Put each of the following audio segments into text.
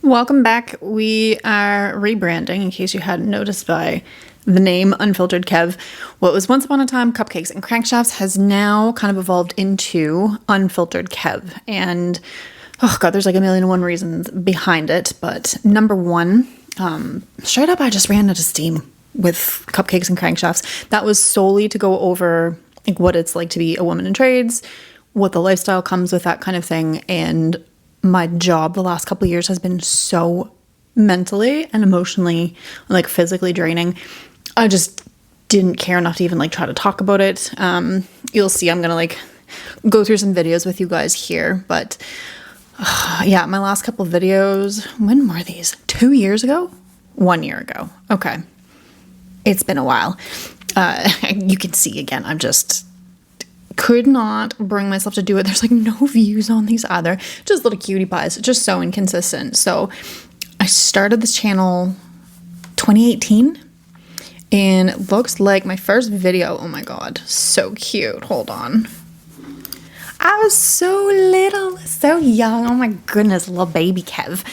Welcome back. We are rebranding, in case you hadn't noticed by the name Unfiltered Kev. What was once upon a time Cupcakes and Crankshafts has now kind of evolved into Unfiltered Kev. And, oh God, there's like a million and one reasons behind it. But number one, straight up, I just ran out of steam with Cupcakes and Crankshafts. That was solely to go over like what it's like to be a woman in trades, what the lifestyle comes with, that kind of thing. And my job the last couple of years has been so mentally and emotionally, like physically draining. I just didn't care enough to even like try to talk about it. You'll see I'm gonna like go through some videos with you guys here, but yeah, my last couple of videos, when were these? 2 years ago? 1 year ago. Okay. It's been a while. You can see again, I'm just could not bring myself to do it. There's like no views on these either. Just little cutie pies. Just so inconsistent. So I started this channel 2018 and it looks like my first video. Oh my God. So cute. Hold on. I was so little, so young. Oh my goodness. Little baby Kev.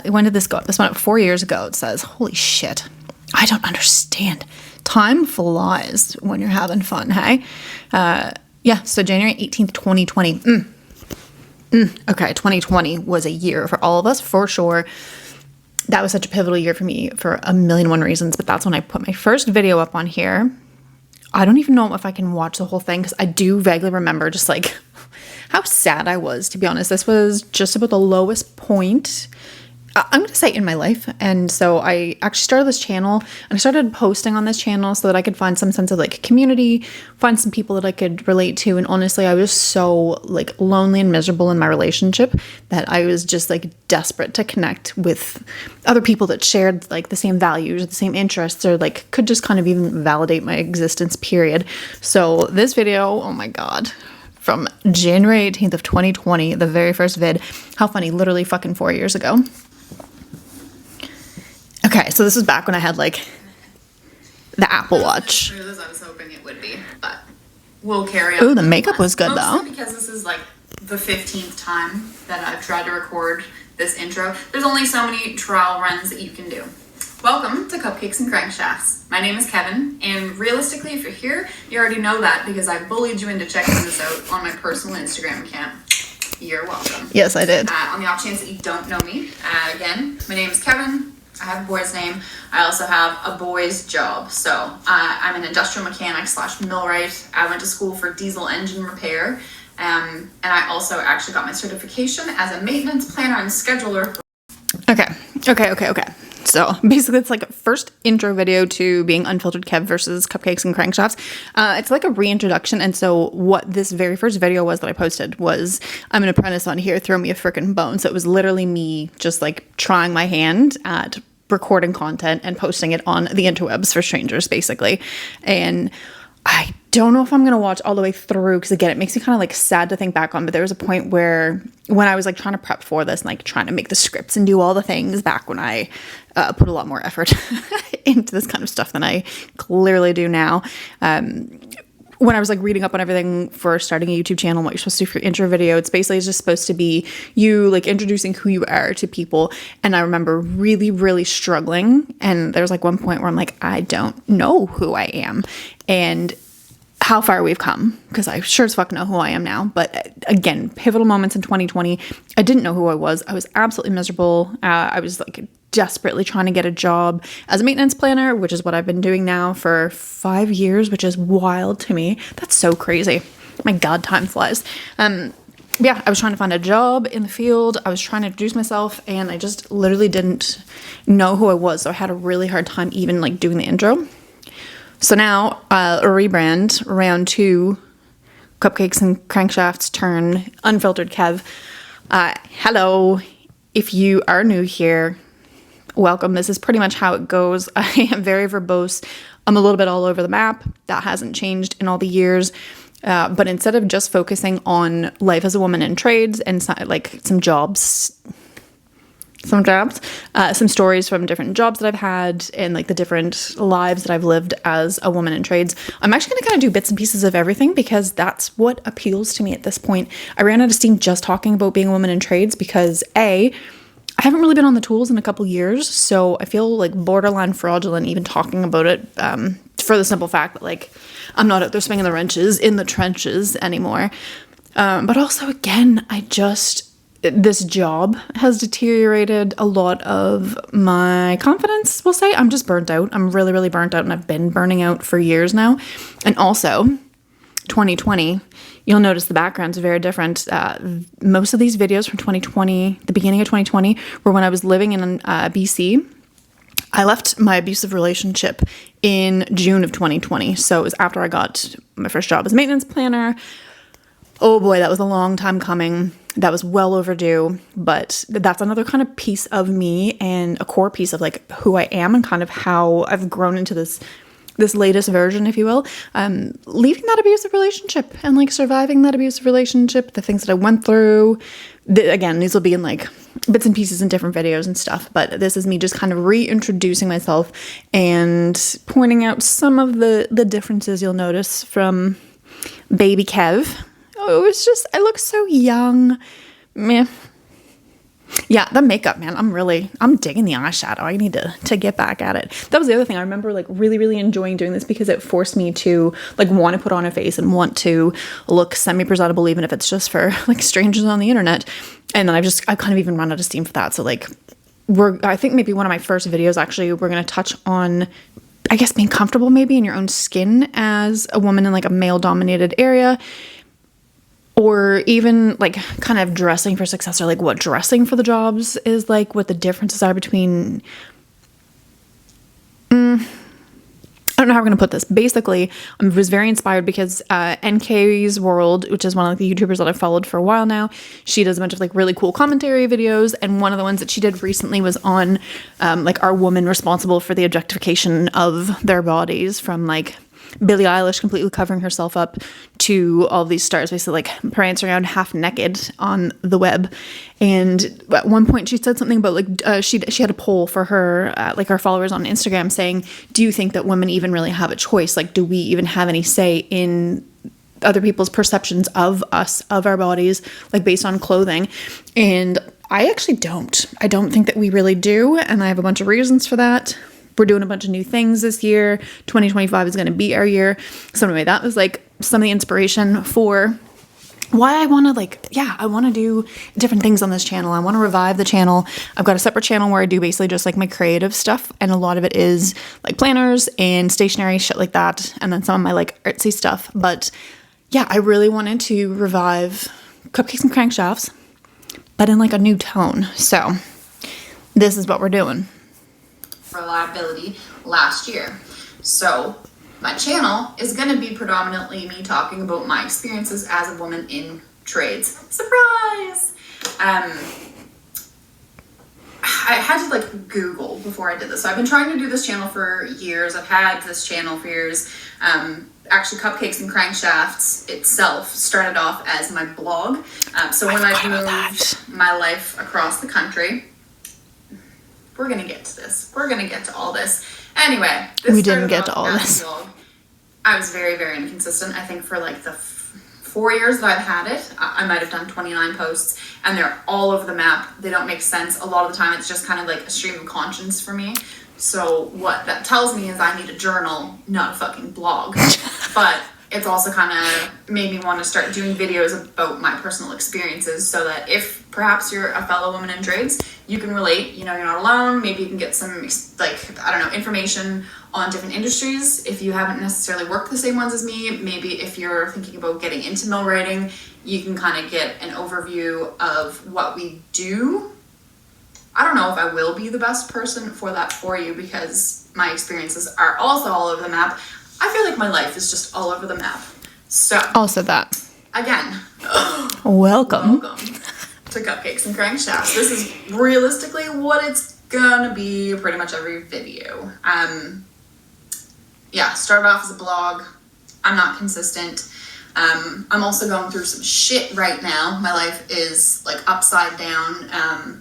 When did this go? This went up 4 years ago. It says, holy shit. I don't understand. Time flies when you're having fun, hey? Yeah, so January 18th, 2020. Okay, 2020 was a year for all of us, for sure. That was such a pivotal year for me for a million and one reasons, but that's when I put my first video up on here. I don't even know if I can watch the whole thing because I do vaguely remember just like how sad I was, to be honest. This was just about the lowest point, I'm going to say, in my life. And so I actually started this channel and I started posting on this channel so that I could find some sense of like community, find some people that I could relate to. And honestly, I was so like lonely and miserable in my relationship that I was just like desperate to connect with other people that shared like the same values, the same interests, or like could just kind of even validate my existence, period. So this video, oh my God, from January 18th of 2020, the very first vid, how funny, literally fucking 4 years ago. Okay, so this was back when I had like the Apple Watch. As I was hoping it would be, but we'll carry on. Ooh, the makeup was good though. Mostly because this is like the 15th time that I've tried to record this intro. There's only so many trial runs that you can do. Welcome to Cupcakes and Crankshafts. My name is Kevin, and realistically, if you're here, you already know that because I bullied you into checking this out on my personal Instagram account. You're welcome. Yes, I did. On the off chance that you don't know me, again, my name is Kevin. I have a boy's name. I also have a boy's job. So I'm an industrial mechanic / millwright. I went to school for diesel engine repair. And I also actually got my certification as a maintenance planner and scheduler. Okay. So basically it's like a first intro video to being Unfiltered Kev versus Cupcakes and Crankshafts. It's like a reintroduction. And so what this very first video was that I posted was, I'm an apprentice on here, throw me a freaking bone. So it was literally me just like trying my hand at recording content and posting it on the interwebs for strangers, basically. And I don't know if I'm going to watch all the way through because, again, it makes me kind of like sad to think back on. But there was a point where when I was like trying to prep for this and like trying to make the scripts and do all the things back when I put a lot more effort into this kind of stuff than I clearly do now. When I was like reading up on everything for starting a YouTube channel, what you're supposed to do for your intro video, it's basically just supposed to be you like introducing who you are to people. And I remember really, really struggling. And there's like one point where I'm like, I don't know who I am and how far we've come, because I sure as fuck know who I am now. But again, pivotal moments in 2020, I didn't know who I was. I was absolutely miserable. I was like desperately trying to get a job as a maintenance planner, which is what I've been doing now for 5 years, which is wild to me. That's so crazy. My God, time flies. Yeah, I was trying to find a job in the field. I was trying to introduce myself and I just literally didn't know who I was. So I had a really hard time even like doing the intro. So now a rebrand, round 2, Cupcakes and Crankshafts turn Unfiltered Kev. Hello, if you are new here, welcome. This is pretty much how it goes. I am very verbose. I'm a little bit all over the map. That hasn't changed in all the years. But instead of just focusing on life as a woman in trades and like some stories from different jobs that I've had and like the different lives that I've lived as a woman in trades, I'm actually going to kind of do bits and pieces of everything because that's what appeals to me at this point. I ran out of steam just talking about being a woman in trades because I haven't really been on the tools in a couple years, so I feel like borderline fraudulent even talking about it, for the simple fact that like I'm not out there swinging the wrenches in the trenches anymore. But also, again, this job has deteriorated a lot of my confidence, we'll say. I'm just burnt out. I'm really, really burnt out, and I've been burning out for years now. And also, 2020, you'll notice the backgrounds are very different. Most of these videos from 2020, the beginning of 2020, were when I was living in BC. I left my abusive relationship in June of 2020. So it was after I got my first job as a maintenance planner. Oh boy, that was a long time coming. That was well overdue, but that's another kind of piece of me and a core piece of like who I am and kind of how I've grown into this latest version, if you will. Leaving that abusive relationship and like surviving that abusive relationship, the things that I went through. Again, these will be in like bits and pieces in different videos and stuff, but this is me just kind of reintroducing myself and pointing out some of the differences you'll notice from baby Kev. Oh, it was just, I look so young. Meh. Yeah, the makeup, man, I'm digging the eyeshadow. I need to get back at it. That was the other thing. I remember like really, really enjoying doing this because it forced me to like want to put on a face and want to look semi-presentable, even if it's just for like strangers on the internet. And then I've kind of even run out of steam for that. So like I think maybe one of my first videos, actually, we're going to touch on, I guess, being comfortable maybe in your own skin as a woman in like a male dominated area. Or even like kind of dressing for success, or like what dressing for the jobs is like, what the differences are between, I don't know how we're going to put this. Basically, I was very inspired because NK's World, which is one of the YouTubers that I've followed for a while now, she does a bunch of like really cool commentary videos. And one of the ones that she did recently was on like our woman responsible for the objectification of their bodies, from like Billie Eilish completely covering herself up to all these stars basically like prancing around half naked on the web. And at one point she said something about like she had a poll for her like our followers on Instagram saying, do you think that women even really have a choice? Like, do we even have any say in other people's perceptions of us, of our bodies, like based on clothing? And I actually don't. I don't think that we really do, and I have a bunch of reasons for that. We're doing a bunch of new things this year. 2025 is going to be our year. So anyway, that was like some of the inspiration for why I want to I want to do different things on this channel. I want to revive the channel. I've got a separate channel where I do basically just like my creative stuff. And a lot of it is like planners and stationery, shit like that. And then some of my like artsy stuff. But yeah, I really wanted to revive Cupcakes and Crankshafts, but in like a new tone. So this is what we're doing. Reliability last year. So my channel is going to be predominantly me talking about my experiences as a woman in trades. Surprise! I had to like Google before I did this. So I've been trying to do this channel for years. I've had this channel for years. Actually, Cupcakes and Crankshafts itself started off as my blog. So when I moved my life across the country, we're going to get to this. We're going to get to all this. Anyway, we didn't get to all this. Blog. I was very, very inconsistent. I think for like the 4 years that I've had it, I might have done 29 posts, and they're all over the map. They don't make sense. A lot of the time, it's just kind of like a stream of conscience for me. So what that tells me is I need a journal, not a fucking blog. But it's also kind of made me want to start doing videos about my personal experiences, so that if perhaps you're a fellow woman in trades, you can relate. You know, you're not alone. Maybe you can get some, like, I don't know, information on different industries if you haven't necessarily worked the same ones as me. Maybe if you're thinking about getting into mill writing, you can kind of get an overview of what we do. I don't know if I will be the best person for that for you, because my experiences are also all over the map. I feel like my life is just all over the map. So also that. Again, welcome to Cupcakes and Crankshafts. This is realistically what it's gonna be pretty much every video. Started off as a blog. I'm not consistent. I'm also going through some shit right now. My life is like upside down.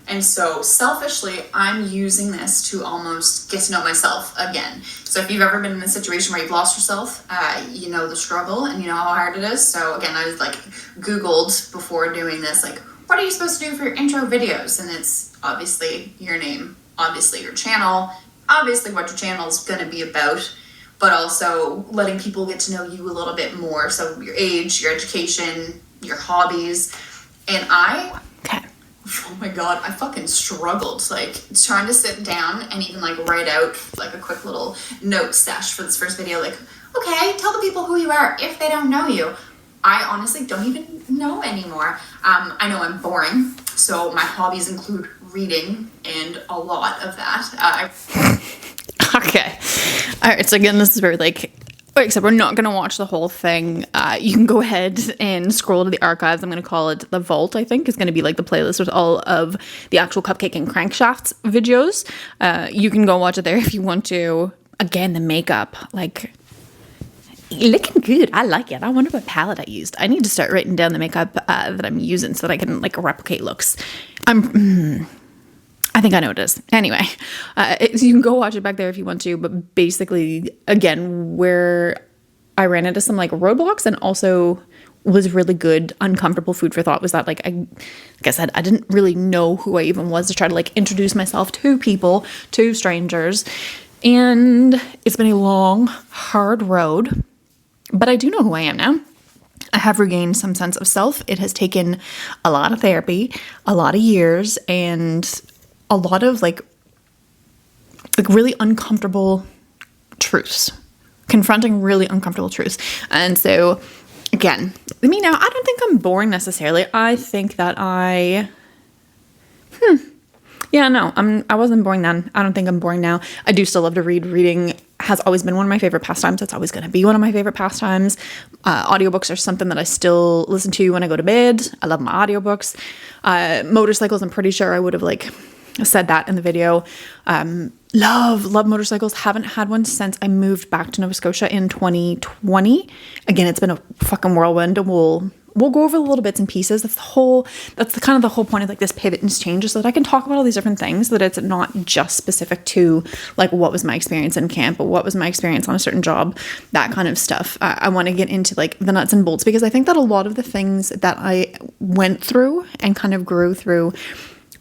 And so selfishly, I'm using this to almost get to know myself again. So if you've ever been in a situation where you've lost yourself, you know the struggle and you know how hard it is. So again, I was like Googled before doing this, like, what are you supposed to do for your intro videos? And it's obviously your name, obviously your channel, obviously what your channel is going to be about, but also letting people get to know you a little bit more. So your age, your education, your hobbies. And oh my God, I fucking struggled, like, trying to sit down and even, like, write out, like, a quick little note stash for this first video, like, okay, tell the people who you are if they don't know you. I honestly don't even know anymore. I know I'm boring, so my hobbies include reading and a lot of that. Okay. All right. So again, this is very except we're not going to watch the whole thing. You can go ahead and scroll to the archives. I'm going to call it the vault, I think. It's going to be like the playlist with all of the actual Cupcake and Crankshafts videos. You can go watch it there if you want to. Again, the makeup, like, looking good. I like it. I wonder what palette I used. I need to start writing down the makeup that I'm using so that I can, like, replicate looks. I think I know what it is. Anyway, you can go watch it back there if you want to. But basically, again, where I ran into some, like, roadblocks and also was really good, uncomfortable food for thought was that, like I said, I didn't really know who I even was to try to, like, introduce myself to people, to strangers. And it's been a long, hard road. But I do know who I am now. I have regained some sense of self. It has taken a lot of therapy, a lot of years, and a lot of like really uncomfortable truths. Confronting really uncomfortable truths. And so, again, me now, I don't think I'm boring necessarily. I think that I wasn't boring then. I don't think I'm boring now. I do still love to read. Reading has always been one of my favorite pastimes. It's always going to be one of my favorite pastimes. Audiobooks are something that I still listen to when I go to bed. I love my audiobooks. Motorcycles, I'm pretty sure I would have said that in the video. Love motorcycles. Haven't had one since I moved back to Nova Scotia in 2020. Again, it's been a fucking whirlwind. We'll go over the little bits and pieces. That's the kind of the whole point of, like, this pivot and change, so that I can talk about all these different things, so that it's not just specific to, like, what was my experience in camp, or what was my experience on a certain job, that kind of stuff. I want to get into, like, the nuts and bolts, because I think that a lot of the things that I went through and kind of grew through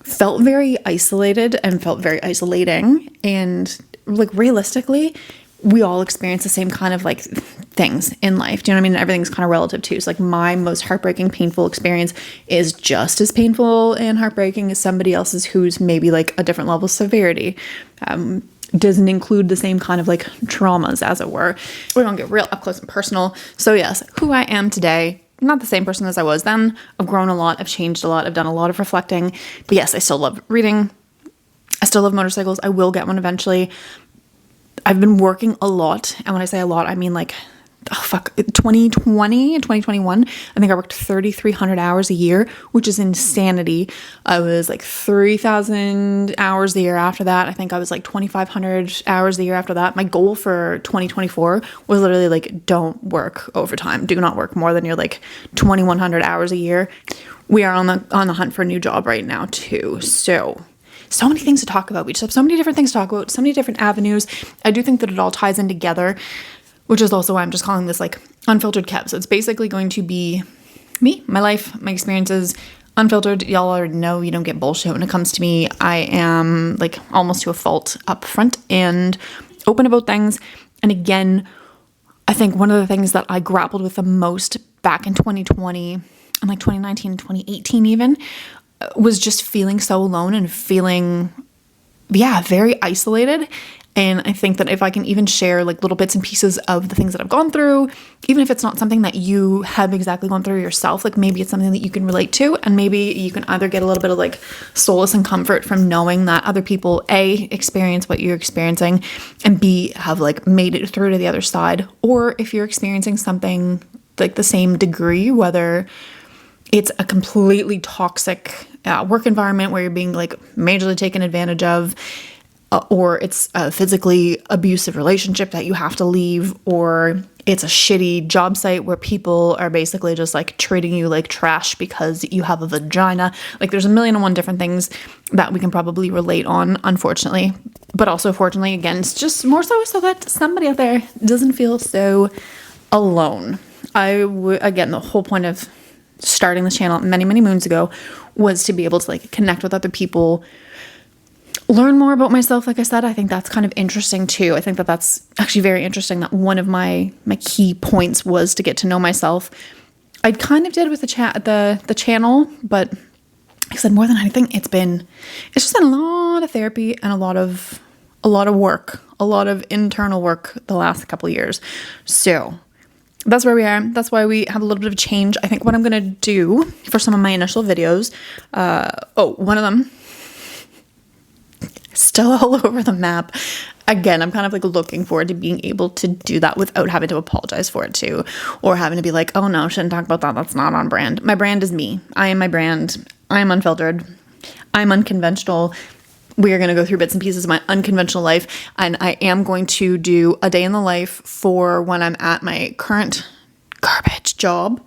felt very isolated and felt very isolating. And, like, realistically, we all experience the same kind of, like, things in life. Do you know what I mean? Everything's kind of relative too. So, like, my most heartbreaking, painful experience is just as painful and heartbreaking as somebody else's who's maybe, like, a different level of severity. Doesn't include the same kind of, like, traumas, as it were. We're gonna get real up close and personal. So yes, who I am today, not the same person as I was then. I've grown a lot. I've changed a lot. I've done a lot of reflecting. But yes, I still love reading. I still love motorcycles. I will get one eventually. I've been working a lot. And when I say a lot, I mean, like, 2020 and 2021, I think I worked 3,300 hours a year, which is insanity. I was like 3,000 hours the year after that. I think I was like 2,500 hours the year after that. My goal for 2024 was literally, like, don't work overtime. Do not work more than your, like, 2,100 hours a year. We are on the hunt for a new job right now too. So many things to talk about. We just have so many different things to talk about, so many different avenues. I do think that it all ties in together, which is also why I'm just calling this, like, Unfiltered Kev. So it's basically going to be me, my life, my experiences, unfiltered. Y'all already know you don't get bullshit when it comes to me. I am, like, almost to a fault up front and open about things. And again, I think one of the things that I grappled with the most back in 2020 and, like, 2019 and 2018 even, was just feeling so alone and feeling, very isolated. And I think that if I can even share, like, little bits and pieces of the things that I've gone through, even if it's not something that you have exactly gone through yourself, like, maybe it's something that you can relate to, and maybe you can either get a little bit of, like, solace and comfort from knowing that other people, A, experience what you're experiencing, and B, have, like, made it through to the other side. Or if you're experiencing something, like, the same degree, whether it's a completely toxic work environment where you're being, like, majorly taken advantage of, or it's a physically abusive relationship that you have to leave, or it's a shitty job site where people are basically just, like, treating you like trash because you have a vagina. Like, there's a million and one different things that we can probably relate on, unfortunately. But also, fortunately, again, it's just more so that somebody out there doesn't feel so alone. Again, the whole point of starting this channel many, many moons ago was to be able to like connect with other people, learn more about myself. Like I said, I think that's kind of interesting too. I think that that's actually very interesting, that one of my key points was to get to know myself. I kind of did with the channel, but like I said, more than anything, it's just been a lot of therapy and a lot of work, a lot of internal work the last couple of years. So that's where we are. That's why we have a little bit of change. I think what I'm going to do for some of my initial videos, one of them, still all over the map. Again, I'm kind of like looking forward to being able to do that without having to apologize for it too, or having to be like, oh no, shouldn't talk about that. That's not on brand. My brand is me. I am my brand. I am unfiltered. I'm unconventional. We are going to go through bits and pieces of my unconventional life, and I am going to do a day in the life for when I'm at my current garbage job.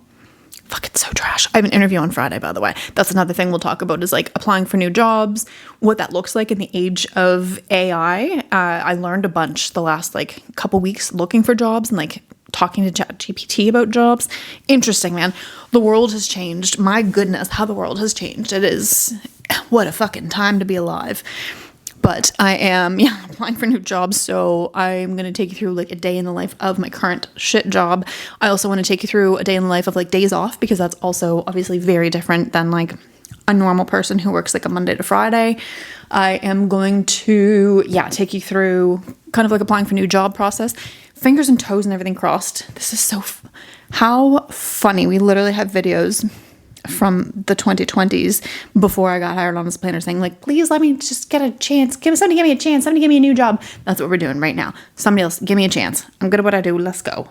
Fuck, it's so trash. I have an interview on Friday, by the way. That's another thing we'll talk about, is like applying for new jobs, what that looks like in the age of AI. I learned a bunch the last like couple weeks looking for jobs and like talking to ChatGPT about jobs. Interesting, man. The world has changed. My goodness, how the world has changed. It is, what a fucking time to be alive. But I am, applying for new jobs. So I'm going to take you through like a day in the life of my current shit job. I also want to take you through a day in the life of like days off, because that's also obviously very different than like a normal person who works like a Monday to Friday. I am going to, take you through kind of like applying for new job process. Fingers and toes and everything crossed. This is how funny. We literally have videos from the 2020s before I got hired on this planner saying like, please let me just get a chance. Somebody give me a chance. Somebody give me a new job. That's what we're doing right now. Somebody else, give me a chance. I'm good at what I do. Let's go.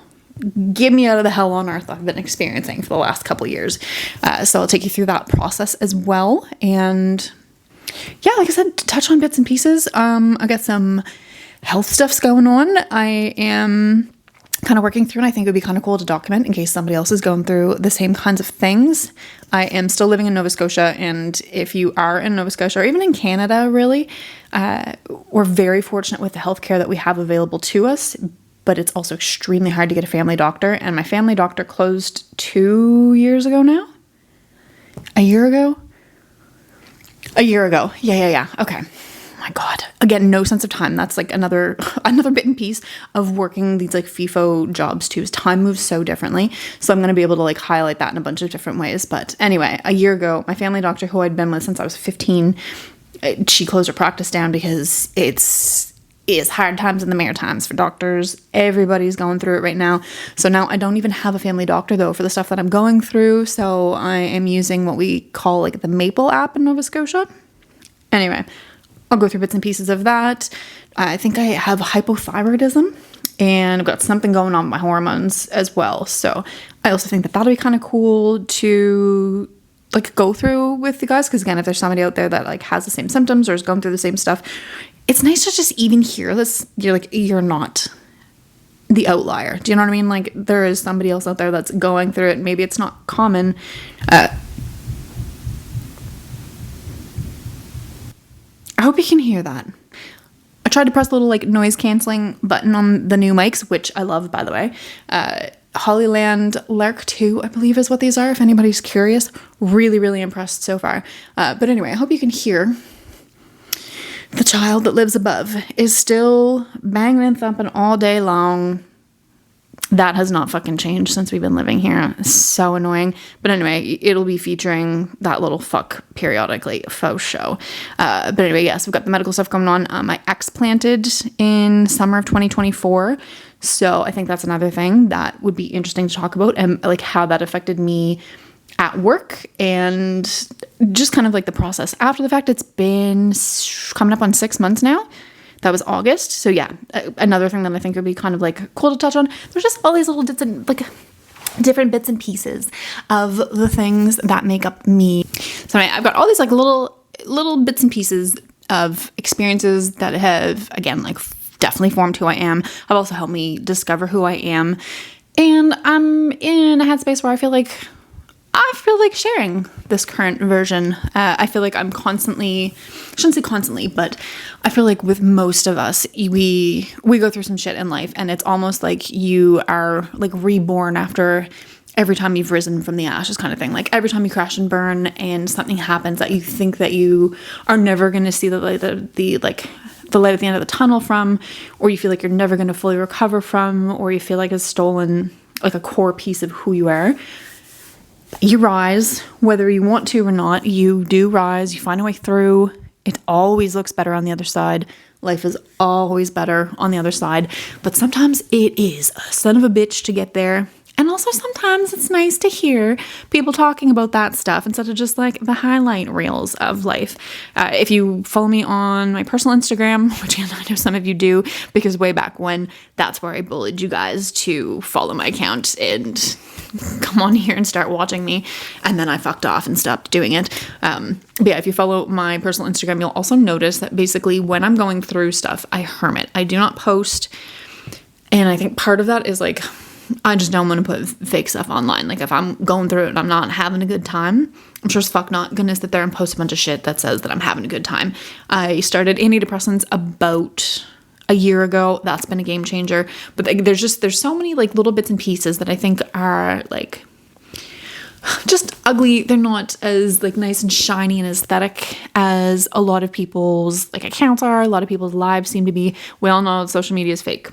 Get me out of the hell on earth I've been experiencing for the last couple of years. So I'll take you through that process as well. And like I said, touch on bits and pieces. I got some health stuff's going on. I am kind of working through, and I think it would be kind of cool to document in case somebody else is going through the same kinds of things. I am still living in Nova Scotia, and if you are in Nova Scotia, or even in Canada, really, we're very fortunate with the healthcare that we have available to us, but it's also extremely hard to get a family doctor, and my family doctor closed 2 years ago now? A year ago. Yeah. Okay. My God. Again, no sense of time. That's like another bit and piece of working these like FIFO jobs too, is time moves so differently. So I'm going to be able to like highlight that in a bunch of different ways. But anyway, a year ago, my family doctor, who I'd been with since I was 15, she closed her practice down because it's hard times in the Maritimes for doctors. Everybody's going through it right now. So now I don't even have a family doctor though for the stuff that I'm going through. So I am using what we call like the Maple app in Nova Scotia. Anyway, I'll go through bits and pieces of that. I think I have hypothyroidism, and I've got something going on with my hormones as well. So I also think that that'll be kind of cool to like go through with you guys. Because again, if there's somebody out there that like has the same symptoms or is going through the same stuff, it's nice to just even hear this. You're not the outlier. Do you know what I mean? Like there is somebody else out there that's going through it. Maybe it's not common. I hope you can hear that. I tried to press the little like noise canceling button on the new mics, which I love, by the way. Hollyland Lark 2, I believe is what these are, if anybody's curious. Really, really impressed so far. But anyway, I hope you can hear the child that lives above is still banging and thumping all day long. That has not fucking changed since we've been living here. So annoying. But anyway, it'll be featuring that little fuck periodically, faux show. But anyway, yes, we've got the medical stuff going on. My ex planted in summer of 2024. So I think that's another thing that would be interesting to talk about, and like how that affected me at work and just kind of like the process after the fact. It's been coming up on 6 months now. That was August. So yeah, another thing that I think would be kind of like cool to touch on. There's just all these little different bits and pieces of the things that make up me. So anyway, I've got all these like little bits and pieces of experiences that have, again, like definitely formed who I am. Have also helped me discover who I am. And I'm in a headspace where I feel like sharing this current version. I feel like I'm constantly, I shouldn't say constantly, but I feel like with most of us, we go through some shit in life, and it's almost like you are like reborn after every time you've risen from the ashes kind of thing. Like every time you crash and burn and something happens that you think that you are never going to see the light at the end of the tunnel from, or you feel like you're never going to fully recover from, or you feel like it's stolen like a core piece of who you are. You rise, whether you want to or not. You do rise. You find a way through. It always looks better on the other side. Life is always better on the other side. But sometimes it is a son of a bitch to get there. And also sometimes it's nice to hear people talking about that stuff instead of just like the highlight reels of life. If you follow me on my personal Instagram, which I know some of you do, because way back when, that's where I bullied you guys to follow my account and come on here and start watching me. And then I fucked off and stopped doing it. But yeah, if you follow my personal Instagram, you'll also notice that basically when I'm going through stuff, I hermit. I do not post. And I think part of that is like, I just don't want to put fake stuff online. Like if I'm going through it and I'm not having a good time, I'm sure as fuck not gonna sit there and post a bunch of shit that says that I'm having a good time. I started antidepressants about a year ago. That's been a game changer. But like, there's so many like little bits and pieces that I think are like just ugly. They're not as like nice and shiny and aesthetic as a lot of people's like accounts are. A lot of people's lives seem to be. We all know social media is fake.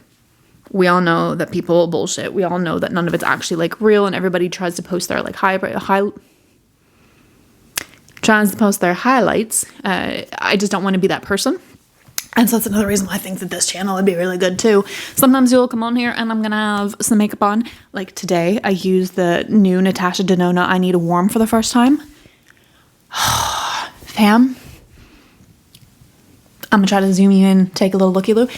We all know that people bullshit. We all know that none of it's actually like real, and everybody tries to post their like tries to post their highlights. I just don't want to be that person. And so that's another reason why I think that this channel would be really good too. Sometimes you'll come on here and I'm going to have some makeup on. Like today, I used the new Natasha Denona I Need a Warm for the first time. Fam. I'm going to try to zoom you in, take a little looky-loo.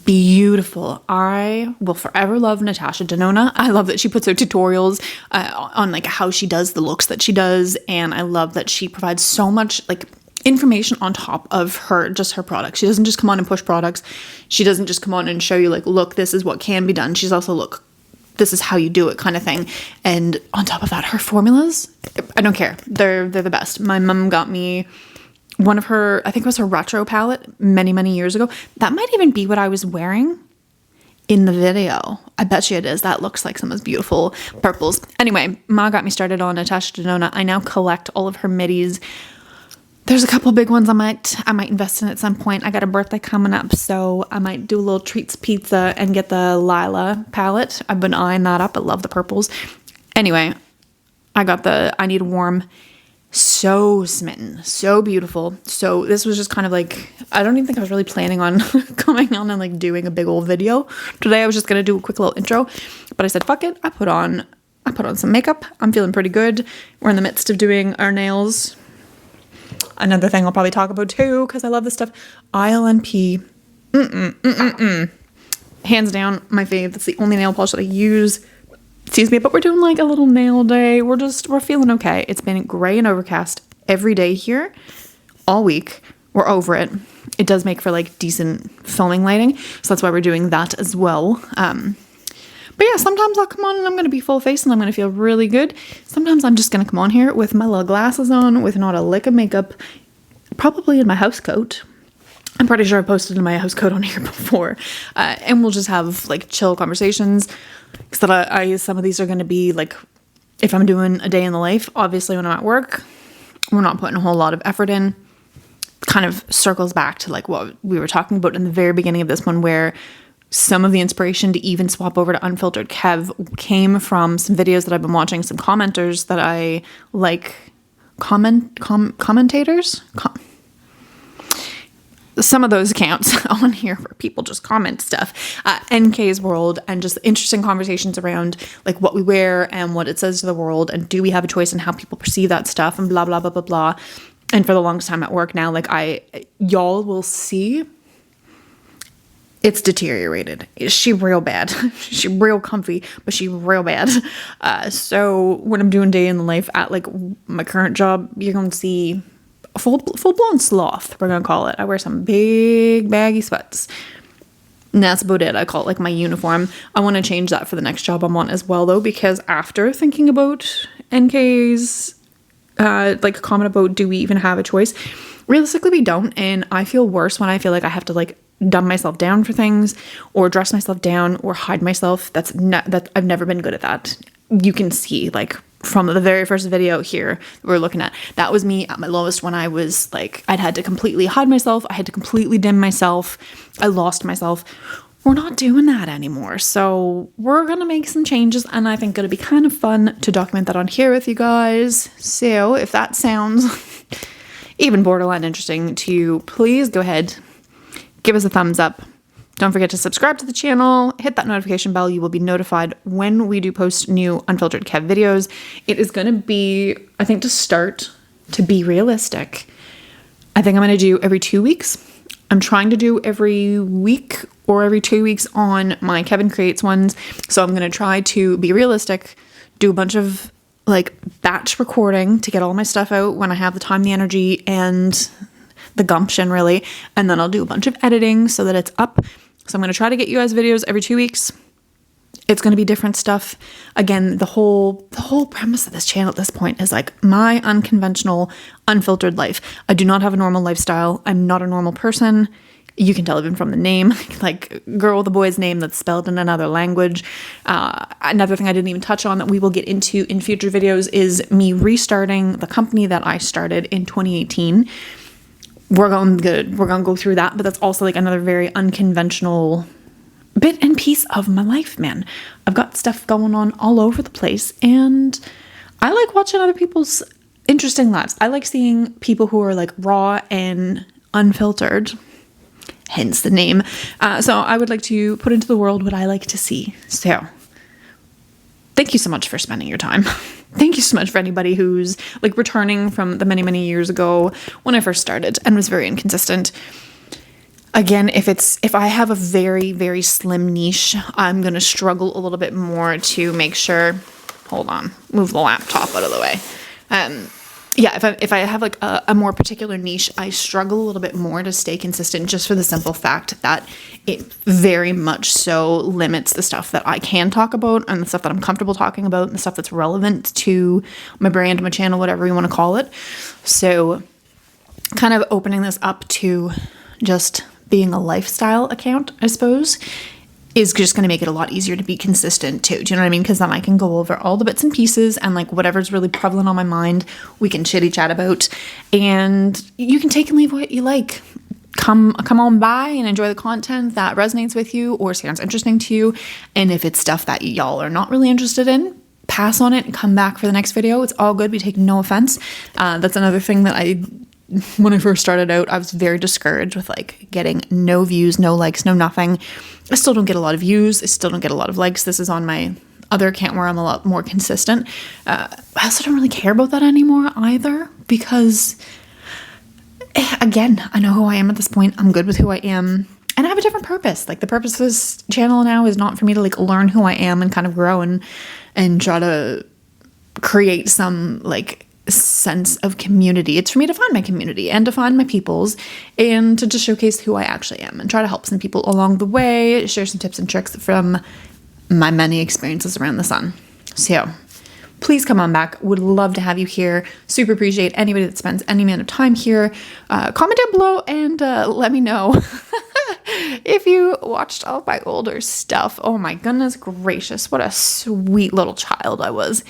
Beautiful. I will forever love Natasha Denona. I love that she puts her tutorials on like how she does the looks that she does. And I love that she provides so much like information on top of her products. She doesn't just come on and push products. She doesn't just come on and show you like, look, this is what can be done. She's also, look, this is how you do it kind of thing. And on top of that, her formulas, I don't care. They're the best. My mom got me one of her, I think it was her retro palette many, many years ago. That might even be what I was wearing in the video. I bet you it is. That looks like some of those beautiful purples. Anyway, Ma got me started on Natasha Denona. I now collect all of her midis. There's a couple big ones I might invest in at some point. I got a birthday coming up, so I might do a little treats pizza and get the Lila palette. I've been eyeing that up. I love the purples. Anyway, I got the I Need a Warm. So smitten, so beautiful. So this was just kind of like, I don't even think I was really planning on coming on and like doing a big old video today. I was just gonna do a quick little intro, but I said fuck it. I put on some makeup. I'm feeling pretty good. We're in the midst of doing our nails. Another thing I'll probably talk about too, because I love this stuff. allll. Hands down, my fave. That's the only nail polish that I use. Excuse me, but we're doing like a little nail day. We're feeling okay. It's been gray and overcast every day here all week. We're over it. It does make for like decent filming lighting. So that's why we're doing that as well. But yeah, sometimes I'll come on and I'm going to be full face and I'm going to feel really good. Sometimes I'm just going to come on here with my little glasses on, with not a lick of makeup, probably in my house coat. I'm pretty sure I posted in my house coat on here before. And we'll just have like chill conversations. Because I some of these are going to be like, if I'm doing a day in the life, obviously when I'm at work, we're not putting a whole lot of effort in. Kind of circles back to like what we were talking about in the very beginning of this one, where some of the inspiration to even swap over to Unfiltered Kev came from some videos that I've been watching, some commenters that I like, commentators? Some of those accounts on here where people just comment stuff, NK's world, and just interesting conversations around like what we wear and what it says to the world, and do we have a choice in how people perceive that stuff, and blah, blah, blah, blah, blah. And for the longest time at work now, like y'all will see it's deteriorated. She real bad. She real comfy, but she real bad. So when I'm doing day in the life at like my current job, you're going to see a full-blown sloth, we're gonna call it. I wear some big baggy sweats, and that's about it. I call it like my uniform. I want to change that for the next job I'm on as well, though, because after thinking about NK's like comment about do we even have a choice, realistically we don't. And I feel worse when I feel like I have to like dumb myself down for things, or dress myself down, or hide myself. That I've never been good at that. you can see like from the very first video here we're looking at, that was me at my lowest when I was like, I'd had to completely hide myself. I had to completely dim myself. I lost myself. We're not doing that anymore. So we're going to make some changes, and I think it'll be kind of fun to document that on here with you guys. So if that sounds even borderline interesting to you, please go ahead, give us a thumbs up. Don't forget to subscribe to the channel, hit that notification bell. You will be notified when we do post new Unfiltered Kev videos. It is going to be, I think, to be realistic, I think I'm going to do every 2 weeks. I'm trying to do every week or every 2 weeks on my Kevin Creates ones. So I'm going to try to be realistic, do a bunch of like batch recording to get all my stuff out when I have the time, the energy, and the gumption really. And then I'll do a bunch of editing so that it's up. So I'm going to try to get you guys videos every 2 weeks. It's going to be different stuff. Again, the whole premise of this channel at this point is like my unconventional, unfiltered life. I do not have a normal lifestyle. I'm not a normal person. You can tell even from the name, like girl with a boy's name that's spelled in another language. Another thing I didn't even touch on that we will get into in future videos is me restarting the company that I started in 2018. We're going to go through that, but that's also like another very unconventional bit and piece of my life, man. I've got stuff going on all over the place, and I like watching other people's interesting lives. I like seeing people who are like raw and unfiltered, hence the name. So I would like to put into the world what I like to see. So thank you so much for spending your time. Thank you so much for anybody who's like returning from the many, many years ago when I first started and was very inconsistent. Again, if I have a very, very slim niche, I'm going to struggle a little bit more to make sure, hold on, move the laptop out of the way. Yeah, if I have like a more particular niche, I struggle a little bit more to stay consistent, just for the simple fact that it very much so limits the stuff that I can talk about and the stuff that I'm comfortable talking about and the stuff that's relevant to my brand, my channel, whatever you want to call it. So kind of opening this up to just being a lifestyle account, I suppose, is just going to make it a lot easier to be consistent too. Do you know what I mean? Because then I can go over all the bits and pieces and like whatever's really prevalent on my mind, we can chitty chat about, and you can take and leave what you like. Come on by and enjoy the content that resonates with you or sounds interesting to you. And if it's stuff that y'all are not really interested in, pass on it and come back for the next video. It's all good. We take no offense. That's another thing that when I first started out, I was very discouraged with like getting no views, no likes, no nothing. I still don't get a lot of views. I still don't get a lot of likes. This is on my other account where I'm a lot more consistent. I also don't really care about that anymore either, because again, I know who I am at this point. I'm good with who I am, and I have a different purpose. Like the purpose of this channel now is not for me to like learn who I am and kind of grow and try to create some like sense of community. It's for me to find my community and to find my peoples and to just showcase who I actually am and try to help some people along the way, share some tips and tricks from my many experiences around the sun. So please come on back. Would love to have you here. Super appreciate anybody that spends any amount of time here. Comment down below and let me know if you watched all my older stuff. Oh my goodness gracious, what a sweet little child I was.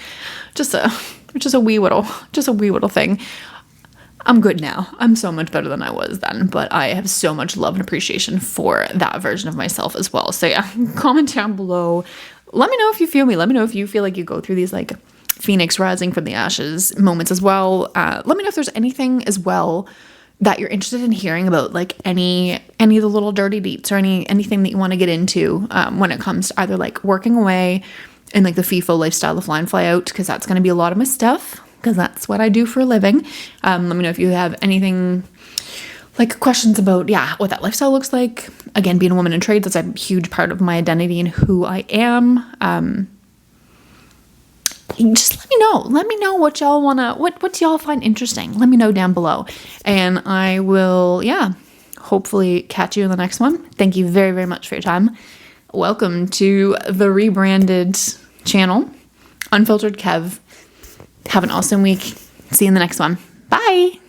Just a wee little thing. I'm good now. I'm so much better than I was then, but I have so much love and appreciation for that version of myself as well. So yeah, comment down below. Let me know if you feel me. Let me know if you feel like you go through these like Phoenix rising from the ashes moments as well. Let me know if there's anything as well that you're interested in hearing about, like any of the little dirty deets or anything that you want to get into when it comes to either like working away and like the FIFO lifestyle, the fly and fly out, because that's going to be a lot of my stuff, because that's what I do for a living. Let me know if you have anything like questions about, yeah, what that lifestyle looks like. Again, being a woman in trade, that's a huge part of my identity and who I am. Just let me know. Let me know what y'all what y'all find interesting. Let me know down below. And I will, yeah, hopefully catch you in the next one. Thank you very, very much for your time. Welcome to the rebranded channel, Unfiltered Kev. Have an awesome week. See you in the next one. Bye.